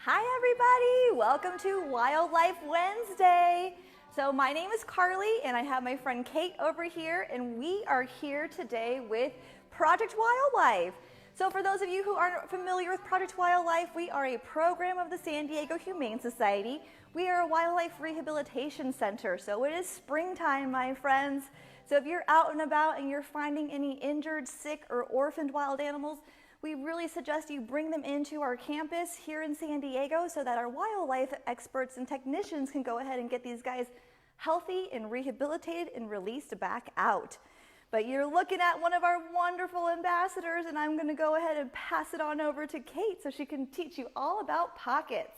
Hi everybody, welcome to Wildlife Wednesday. So my name is Carly and I have my friend Kate over here, and we are here today with Project Wildlife. So for those of you who aren't familiar with Project Wildlife, we are a program of the San Diego Humane Society. We are a wildlife rehabilitation center, so it is springtime, my friends. So if you're out and about and you're finding any injured, sick, or orphaned wild animals, we really suggest you bring them into our campus here in San Diego so that our wildlife experts and technicians can go ahead and get these guys healthy and rehabilitated and released back out. But you're looking at one of our wonderful ambassadors, and I'm going to go ahead and pass it on over to Kate so she can teach you all about pockets.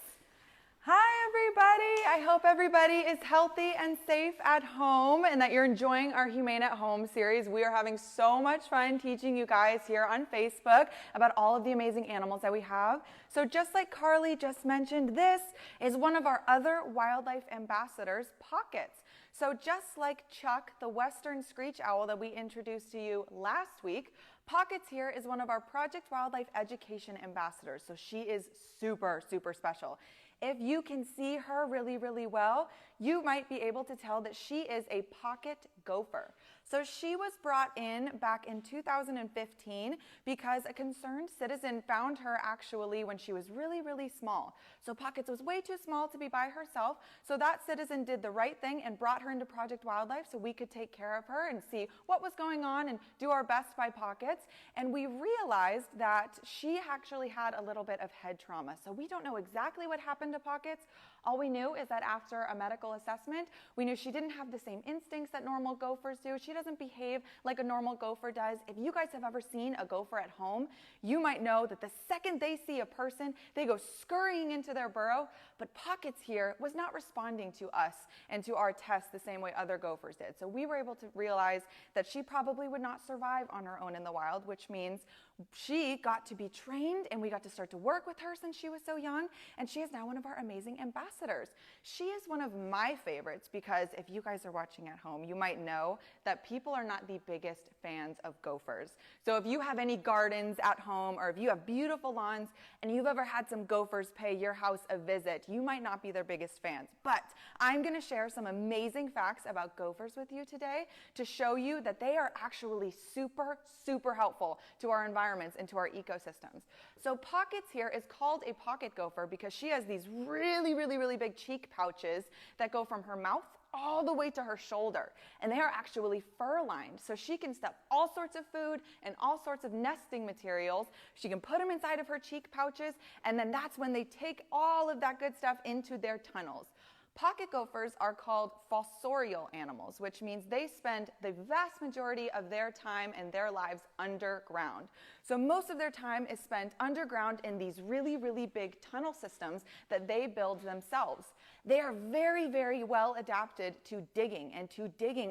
Hi everybody, I hope everybody is healthy and safe at home and that you're enjoying our Humane at Home series. We are having so much fun teaching you guys here on Facebook about all of the amazing animals that we have. So just like Carly just mentioned, this is one of our other wildlife ambassadors, Pockets. So just like Chuck, the Western screech owl that we introduced to you last week, Pockets here is one of our Project Wildlife Education ambassadors. So she is super, super special. If you can see her really, really well, you might be able to tell that she is a pocket gopher. So she was brought in back in 2015 because a concerned citizen found her actually when she was really, really small. So Pockets was way too small to be by herself. So that citizen did the right thing and brought her into Project Wildlife so we could take care of her and see what was going on and do our best by Pockets. And we realized that she actually had a little bit of head trauma. So we don't know exactly what happened to Pockets. All we knew is that after a medical assessment, we knew she didn't have the same instincts that normal gophers do. She doesn't behave like a normal gopher does. If you guys have ever seen a gopher at home, you might know that the second they see a person, they go scurrying into their burrow. But Pockets here was not responding to us and to our tests the same way other gophers did. So we were able to realize that she probably would not survive on her own in the wild, which means she got to be trained and we got to start to work with her since she was so young, and she is now one of our amazing ambassadors. She is one of my favorites because if you guys are watching at home, you might know that people are not the biggest fans of gophers. So if you have any gardens at home or if you have beautiful lawns and you've ever had some gophers pay your house a visit, you might not be their biggest fans. But I'm going to share some amazing facts about gophers with you today to show you that they are actually super, super helpful to our environments and to our ecosystems. So Pockets here is called a pocket gopher because she has these really, really, really big cheek pouches that go from her mouth all the way to her shoulder, and they are actually fur-lined, so she can stuff all sorts of food and all sorts of nesting materials. She can put them inside of her cheek pouches, and then that's when they take all of that good stuff into their tunnels. Pocket gophers are called fossorial animals, which means they spend the vast majority of their time and their lives underground. So most of their time is spent underground in these really, really big tunnel systems that they build themselves. They are very, very well adapted to digging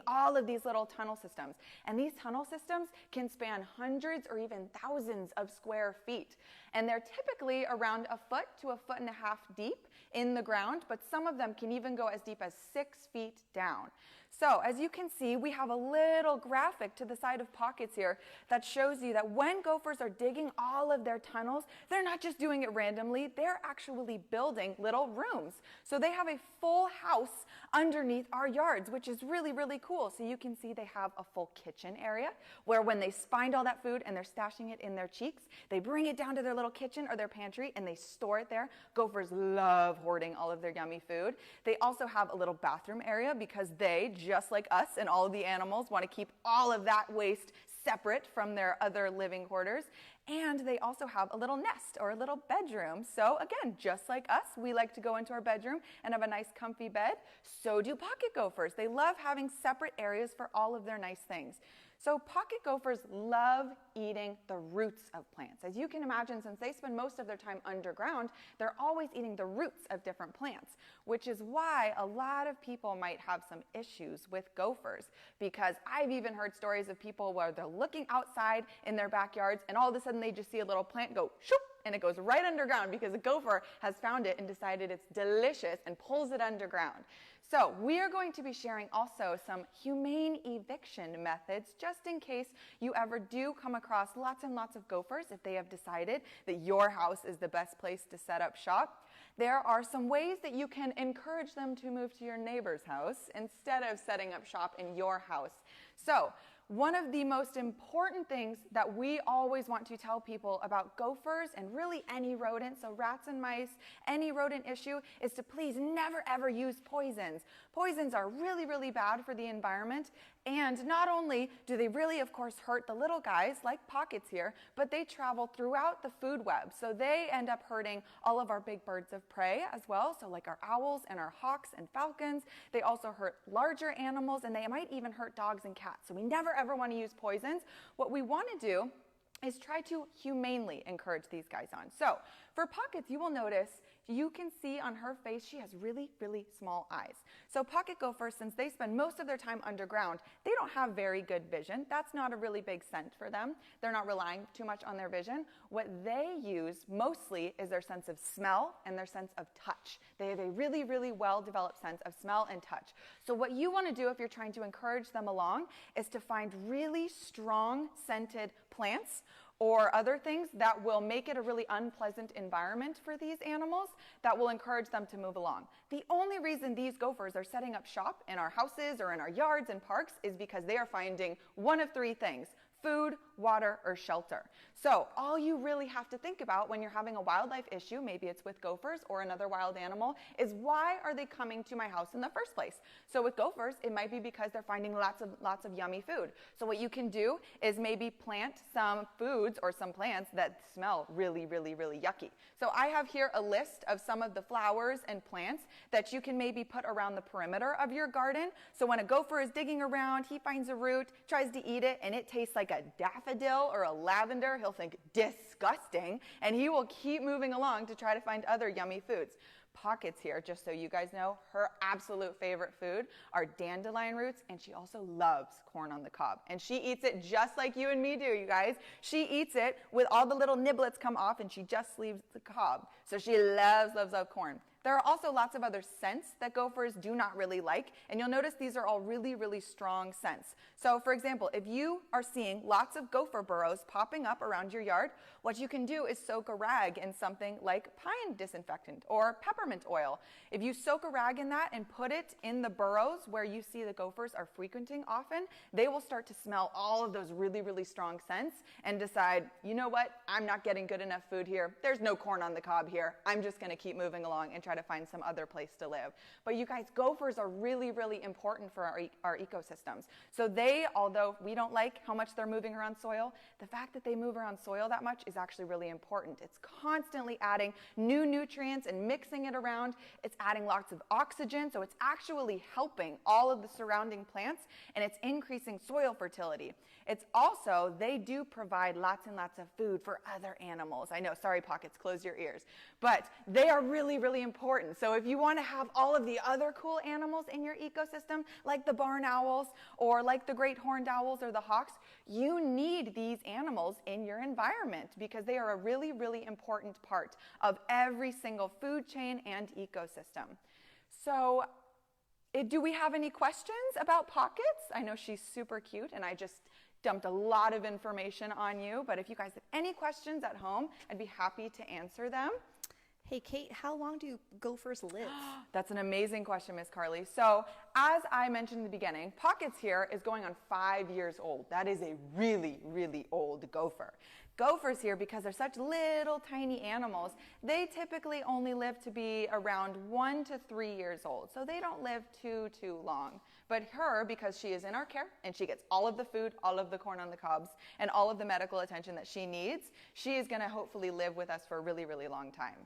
all of these little tunnel systems. And these tunnel systems can span hundreds or even thousands of square feet. And they're typically around a foot to a foot and a half deep in the ground, but some of them can even go as deep as 6 feet down. So as you can see, we have a little graphic to the side of Pockets here that shows you that when gophers are digging all of their tunnels, they're not just doing it randomly, they're actually building little rooms. So they have a full house underneath our yards, which is really, really cool. So you can see they have a full kitchen area where when they find all that food and they're stashing it in their cheeks, they bring it down to their little kitchen or their pantry and they store it there. Gophers love hoarding all of their yummy food. They also have a little bathroom area because they, just like us and all of the animals, want to keep all of that waste separate from their other living quarters. And they also have a little nest or a little bedroom. So again, just like us, we like to go into our bedroom and have a nice comfy bed. So do pocket gophers. They love having separate areas for all of their nice things. So pocket gophers love eating the roots of plants. As you can imagine, since they spend most of their time underground, they're always eating the roots of different plants, which is why a lot of people might have some issues with gophers, because I've even heard stories of people where they're looking outside in their backyards and all of a sudden they just see a little plant go shoop, and it goes right underground because a gopher has found it and decided it's delicious and pulls it underground. So we are going to be sharing also some humane eviction methods just in case you ever do come across lots and lots of gophers if they have decided that your house is the best place to set up shop. there are some ways that you can encourage them to move to your neighbor's house instead of setting up shop in your house. So, one of the most important things that we always want to tell people about gophers and really any rodent, so rats and mice, any rodent issue, is to please never ever use poisons. Poisons are really, really bad for the environment, and not only do they really, of course, hurt the little guys, like Pockets here, but they travel throughout the food web, so they end up hurting all of our big birds of prey as well, so like our owls and our hawks and falcons. They also hurt larger animals, and they might even hurt dogs and cats, so we never ever want to use poisons. What we want to do is try to humanely encourage these guys on. So for Pockets, you will notice you can see on her face she has really, really small eyes. So pocket gophers, since they spend most of their time underground, they don't have very good vision. That's not a really big scent for them. They're not relying too much on their vision. What they use mostly is their sense of smell and their sense of touch. They have a really, really well-developed sense of smell and touch. So what you want to do if you're trying to encourage them along is to find really strong scented plants or other things that will make it a really unpleasant environment for these animals that will encourage them to move along. The only reason these gophers are setting up shop in our houses or in our yards and parks is because they are finding one of three things: food, water, or shelter. So all you really have to think about when you're having a wildlife issue, maybe it's with gophers or another wild animal, is why are they coming to my house in the first place? So with gophers, it might be because they're finding lots of yummy food. So what you can do is maybe plant some foods or some plants that smell really, really, really yucky. So I have here a list of some of the flowers and plants that you can maybe put around the perimeter of your garden. So when a gopher is digging around, he finds a root, tries to eat it, and it tastes like a daffodil or a lavender, he'll think disgusting, and he will keep moving along to try to find other yummy foods. Pockets here, just so you guys know, her absolute favorite food are dandelion roots, and she also loves corn on the cob. And she eats it just like you and me do, you guys. She eats it with all the little niblets come off, and she just leaves the cob. So she loves corn. There are also lots of other scents that gophers do not really like, and you'll notice these are all really, really strong scents. So for example, if you are seeing lots of gopher burrows popping up around your yard, what you can do is soak a rag in something like pine disinfectant or peppermint oil. If you soak a rag in that and put it in the burrows where you see the gophers are frequenting often, they will start to smell all of those really, really strong scents and decide, you know what, I'm not getting good enough food here. There's no corn on the cob here. I'm just going to keep moving along and try to find some other place to live. But you guys, gophers are really, really important for our ecosystems. So they, although we don't like how much they're moving around soil, the fact that they move around soil that much is actually really important. It's constantly adding new nutrients and mixing it around. It's adding lots of oxygen, so it's actually helping all of the surrounding plants, and it's increasing soil fertility. It's also, they do provide lots and lots of food for other animals. I know, sorry Pockets, close your ears. But they are really, really important. So if you want to have all of the other cool animals in your ecosystem, like the barn owls or like the great horned owls or the hawks, you need these animals in your environment because they are a really, really important part of every single food chain and ecosystem. So do we have any questions about Pockets? I know she's super cute and I just dumped a lot of information on you, but if you guys have any questions at home, I'd be happy to answer them. Hey, Kate, how long do gophers live? That's an amazing question, Miss Carly. So as I mentioned in the beginning, Pockets here is going on 5 years old. That is a really, really old gopher. Gophers here, because they're such little tiny animals, they typically only live to be around 1 to 3 years old. So they don't live too long. But her, because she is in our care and she gets all of the food, all of the corn on the cobs, and all of the medical attention that she needs, she is going to hopefully live with us for a really, really long time.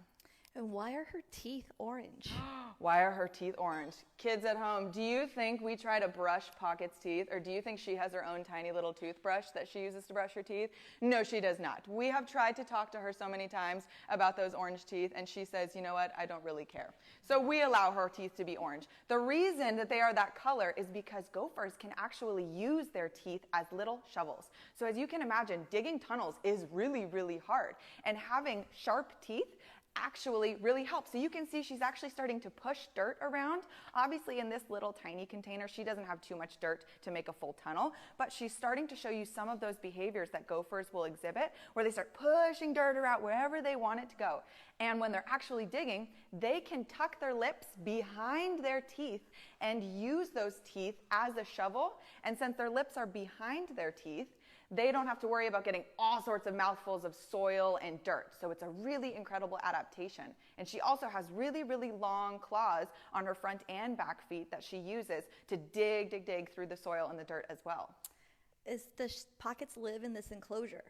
And why are her teeth orange? Why are her teeth orange? Kids at home, do you think we try to brush Pocket's teeth, or do you think she has her own tiny little toothbrush that she uses to brush her teeth? No, she does not. We have tried to talk to her so many times about those orange teeth, and she says, you know what, I don't really care. So we allow her teeth to be orange. The reason that they are that color is because gophers can actually use their teeth as little shovels. So as you can imagine, digging tunnels is really, really hard, and having sharp teeth actually really helps. So you can see she's actually starting to push dirt around. Obviously in this little tiny container, she doesn't have too much dirt to make a full tunnel, but she's starting to show you some of those behaviors that gophers will exhibit, where they start pushing dirt around wherever they want it to go. And when they're actually digging, they can tuck their lips behind their teeth and use those teeth as a shovel. And since their lips are behind their teeth, they don't have to worry about getting all sorts of mouthfuls of soil and dirt. So it's a really incredible adaptation. And she also has really, really long claws on her front and back feet that she uses to dig through the soil and the dirt as well. Does Pockets live in this enclosure?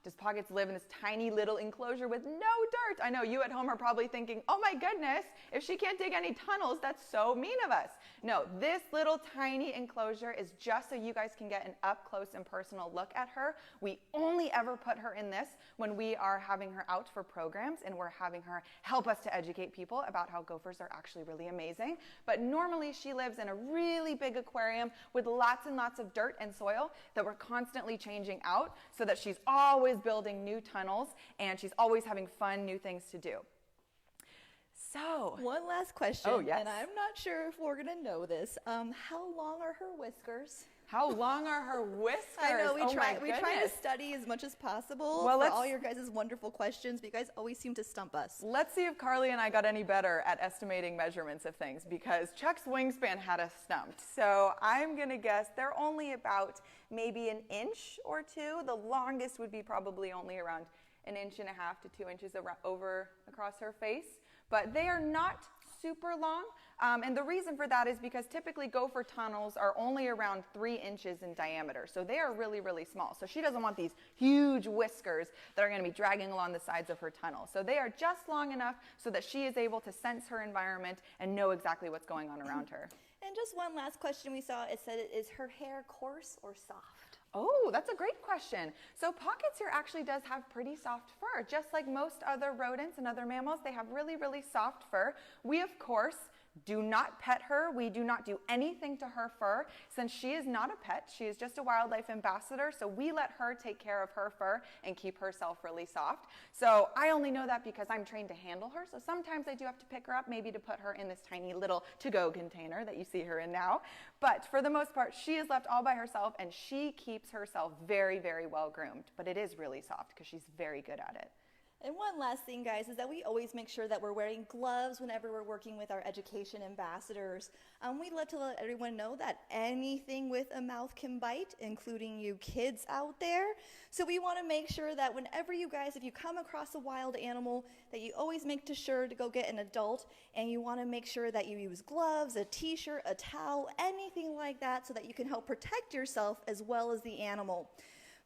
Does Pockets live in this tiny little enclosure with no dirt? I know you at home are probably thinking, oh my goodness, if she can't dig any tunnels, that's so mean of us. No, this little tiny enclosure is just so you guys can get an up close and personal look at her. We only ever put her in this when we are having her out for programs and we're having her help us to educate people about how gophers are actually really amazing. But normally she lives in a really big aquarium with lots and lots of dirt and soil that we're constantly changing out so that she's always building new tunnels and she's always having fun new things to do. So, one last question, oh, yes. and I'm not sure if we're gonna know this. How long are her whiskers? How long are her whiskers? I know we oh try to my study as much as possible well, for all your guys' wonderful questions, but you guys always seem to stump us. Let's see if Carly and I got any better at estimating measurements of things, because Chuck's wingspan had us stumped. So I'm gonna guess they're only about maybe an inch or two. The longest would be probably only around 1.5 inches to 2 inches across her face. But they are not super long, and the reason for that is because typically gopher tunnels are only around 3 inches in diameter, so they are really, really small. So she doesn't want these huge whiskers that are going to be dragging along the sides of her tunnel. So they are just long enough so that she is able to sense her environment and know exactly what's going on around her. And just one last question we saw, it said, is her hair coarse or soft? Oh, that's a great question. So Pockets here actually does have pretty soft fur. Just like most other rodents and other mammals, they have really, really soft fur. We, of course, do not pet her. We do not do anything to her fur. Since she is not a pet, she is just a wildlife ambassador, so we let her take care of her fur and keep herself really soft. So I only know that because I'm trained to handle her, so sometimes I do have to pick her up, maybe to put her in this tiny little to-go container that you see her in now. But for the most part, she is left all by herself, and she keeps herself very, very well groomed. But it is really soft because she's very good at it. And one last thing, guys, is that we always make sure that we're wearing gloves whenever we're working with our education ambassadors. We love to let everyone know that anything with a mouth can bite, including you kids out there. So we want to make sure that whenever you guys, if you come across a wild animal, that you always make sure to go get an adult, and you want to make sure that you use gloves, a t-shirt, a towel, anything like that, so that you can help protect yourself as well as the animal.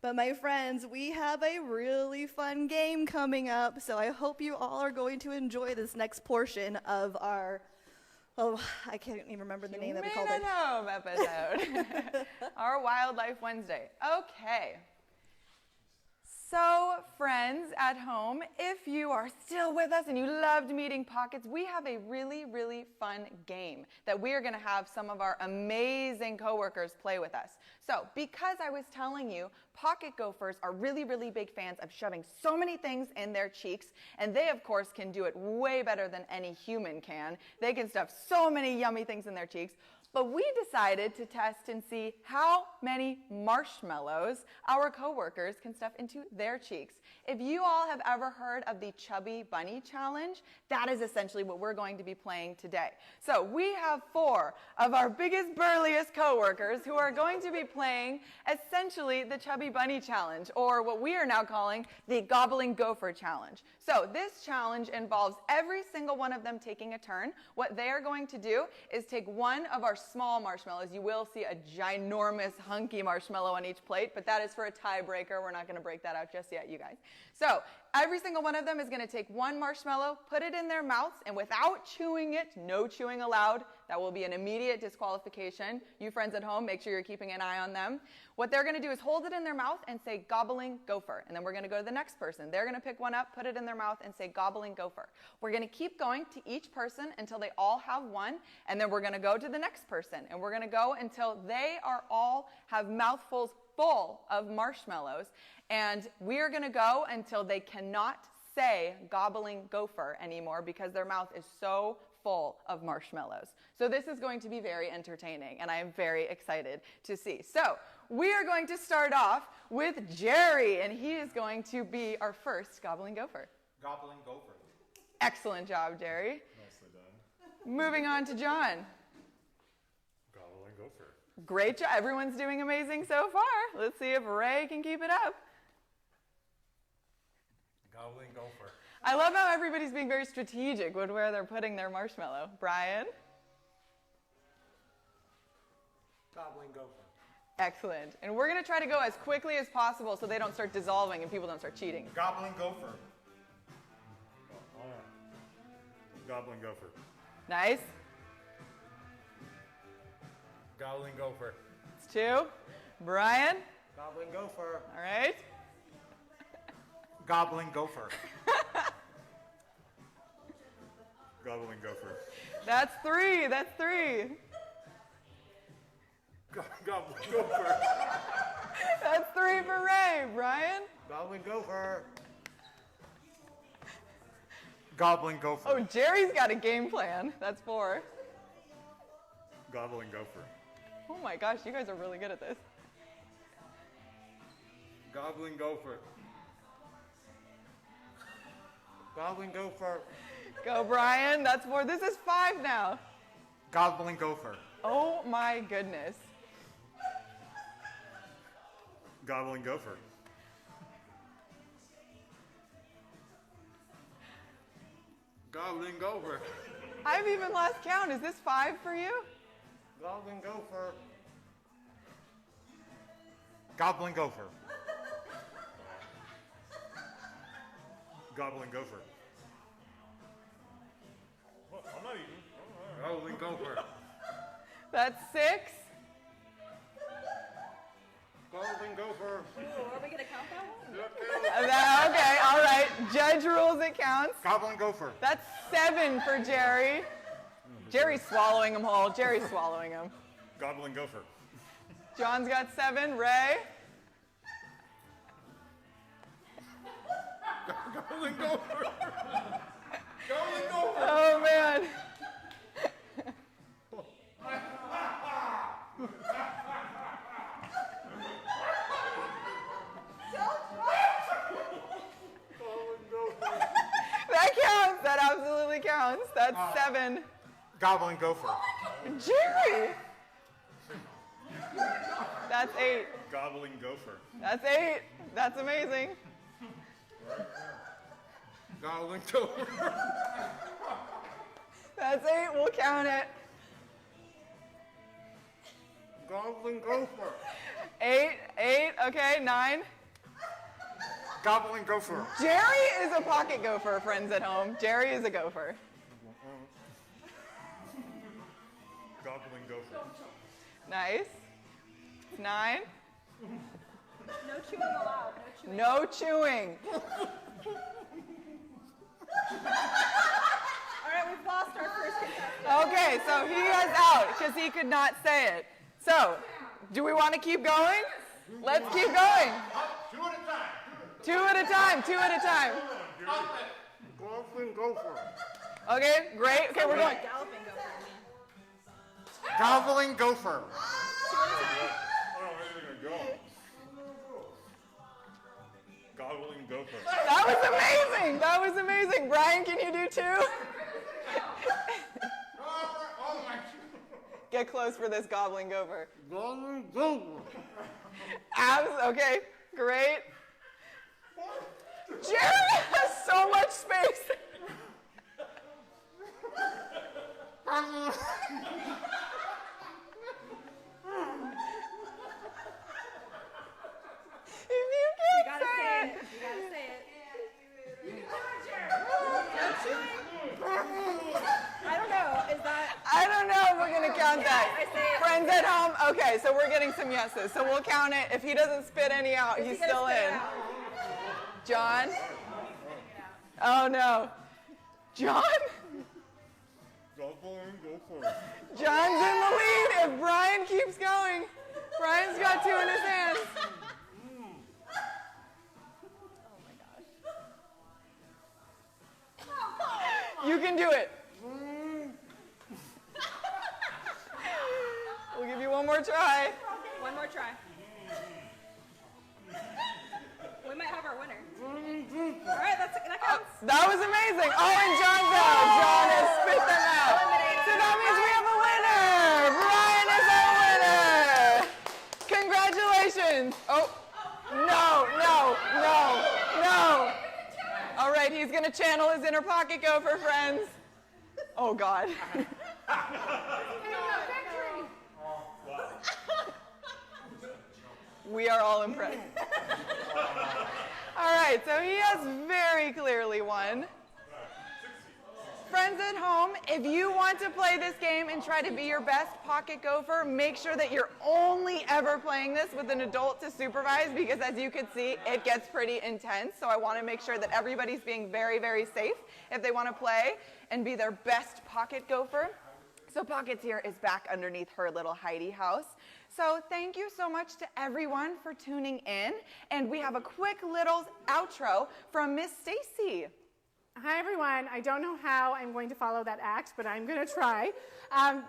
But my friends, we have a really fun game coming up, so I hope you all are going to enjoy this next portion of our, I can't even remember the name that we called it. Humane at Home episode. Our Wildlife Wednesday. Okay. So, friends at home, if you are still with us and you loved meeting Pockets, we have a really, really fun game that we are going to have some of our amazing coworkers play with us. So, because I was telling you, pocket gophers are really, really big fans of shoving so many things in their cheeks, and they, of course, can do it way better than any human can. They can stuff so many yummy things in their cheeks. But we decided to test and see how many marshmallows our coworkers can stuff into their cheeks. If you all have ever heard of the Chubby Bunny Challenge, that is essentially what we're going to be playing today. So we have 4 of our biggest, burliest coworkers who are going to be playing essentially the Chubby Bunny Challenge, or what we are now calling the Gobbling Gopher Challenge. So this challenge involves every single one of them taking a turn. What they are going to do is take one of our small marshmallows. You will see a ginormous hunky marshmallow on each plate, but that is for a tiebreaker. We're not going to break that out just yet, you guys. So every single one of them is going to take one marshmallow, put it in their mouths, and without chewing it, no chewing allowed. That will be an immediate disqualification. You friends at home, make sure you're keeping an eye on them. What they're going to do is hold it in their mouth and say, gobbling gopher. And then we're going to go to the next person. They're going to pick one up, put it in their mouth, and say, gobbling gopher. We're going to keep going to each person until they all have one, and then we're going to go to the next person. And we're going to go until they are all have mouthfuls full of marshmallows. And we are going to go until they cannot say gobbling gopher anymore because their mouth is so full of marshmallows. So this is going to be very entertaining, and I am very excited to see. So we are going to start off with Jerry, and he is going to be our first gobbling gopher. Gobbling gopher. Excellent job, Jerry. Nicely done. Moving on to John. Gobbling gopher. Great job. Everyone's doing amazing so far. Let's see if Ray can keep it up. Gobbling gopher. I love how everybody's being very strategic with where they're putting their marshmallow. Brian? Gobbling gopher. Excellent. And we're going to try to go as quickly as possible so they don't start dissolving and people don't start cheating. Gobbling gopher. Gobbling gopher. Nice. Gobbling gopher. It's 2. Brian? Gobbling gopher. All right. Gobbling gopher. Gobbling gopher. That's 3. That's 3. Gobbling gopher. That's 3 for Ray. Brian? Gobbling gopher. Gobbling gopher. Oh, Jerry's got a game plan. That's 4. Gobbling gopher. Oh my gosh, you guys are really good at this. Gobbling gopher. Gobbling gopher. Go, Brian. That's 4. This is 5 now. Gobbling gopher. Oh my goodness. Gobbling gopher. Gobbling gopher. I've even lost count. Is this 5 for you? Gobbling gopher. Gobbling gopher. Gobbling gopher. I'm not eating. Gobbling gopher. That's 6. Gobbling gopher. Are we going to count that one? Okay, all right. Judge rules it counts. Gobbling gopher. That's 7 for Jerry. Jerry's swallowing them whole. Jerry's swallowing them. Gobbling gopher. John's got 7. Ray? Gobbling gopher. Gobbling gopher. Oh, man. That counts. That absolutely counts. That's 7. Gobbling gopher. Jerry! That's 8. Gobbling gopher. That's 8. That's amazing. Gobbling gopher. That's 8. We'll count it. Gobbling gopher. 8. Okay, 9. Gobbling gopher. Jerry is a pocket gopher, friends at home. Jerry is a gopher. Gobbling gopher. Nice. 9. No chewing allowed. No chewing. All right, we've lost our first contestant. Okay, so he is out because he could not say it. So, do we want to keep going? Let's keep going. 2 at a time. 2 at a time. 2 at a time. Gobbling gopher. Okay, great. Okay, we're going. Galloping gopher. Gobbling gopher. Gobbling gopher. That was amazing. That was amazing. Brian, can you do 2? Get close for this gobbling gopher. Gobbling gopher. Okay, great. Jerry has so much space. If you You can't gotta say say it. it. You gotta say it. I don't know. Is that? I don't know if we're going to count that. I say it. Friends at home? Okay, so we're getting some yeses. So we'll count it. If he doesn't spit any out, he's still in. John? Oh, no. John? Gobbling gopher. John's in the lead if Brian keeps going. Brian's got 2 in his hands. can do it. We'll give you one more try. One more try. We might have our winner. All right, that counts. That was amazing. Oh, and John's out. John has spit them out. So that means we have a winner. Brian is our winner. Congratulations. Oh, no. All right, he's going to channel his inner pocket gopher, friends. Oh, God. We are all impressed. All right, so he has very clearly won. Friends at home, if you want to play this game and try to be your best pocket gopher, make sure that you're only ever playing this with an adult to supervise, because as you can see, it gets pretty intense. So I want to make sure that everybody's being very, very safe if they want to play and be their best pocket gopher. So Pockets here is back underneath her little hidey house. So thank you so much to everyone for tuning in. And we have a quick little outro from Miss Stacy. Hi, everyone. I don't know how I'm going to follow that act, but I'm going to try.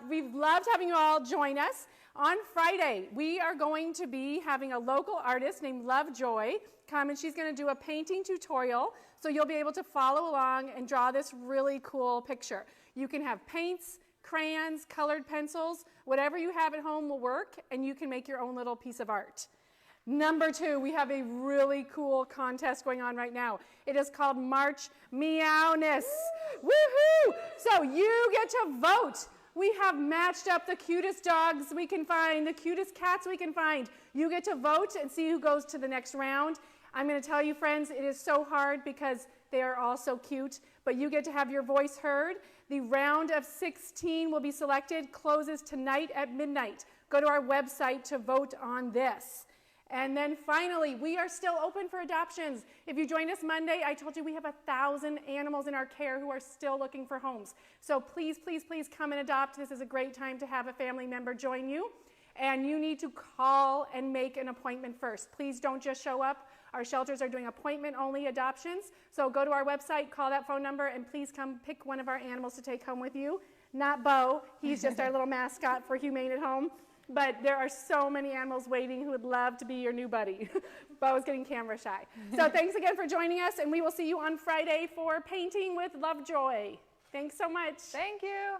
We've loved having you all join us. On Friday, we are going to be having a local artist named Lovejoy come, and she's going to do a painting tutorial, so you'll be able to follow along and draw this really cool picture. You can have paints, crayons, colored pencils, whatever you have at home will work, and you can make your own little piece of art. Number 2, we have a really cool contest going on right now. It is called March Meowness. Woohoo! So you get to vote. We have matched up the cutest dogs we can find, the cutest cats we can find. You get to vote and see who goes to the next round. I'm going to tell you, friends, it is so hard because they are all so cute, but you get to have your voice heard. The round of 16 will be selected, closes tonight at midnight. Go to our website to vote on this. And then finally, we are still open for adoptions. If you joined us Monday, I told you we have 1,000 animals in our care who are still looking for homes. So please, please, please come and adopt. This is a great time to have a family member join you. And you need to call and make an appointment first. Please don't just show up. Our shelters are doing appointment-only adoptions. So go to our website, call that phone number, and please come pick one of our animals to take home with you. Not Bo. He's just our little mascot for Humane at Home. But there are so many animals waiting who would love to be your new buddy. Bo is getting camera shy. So thanks again for joining us, and we will see you on Friday for Painting with Lovejoy. Thanks so much. Thank you. Bye.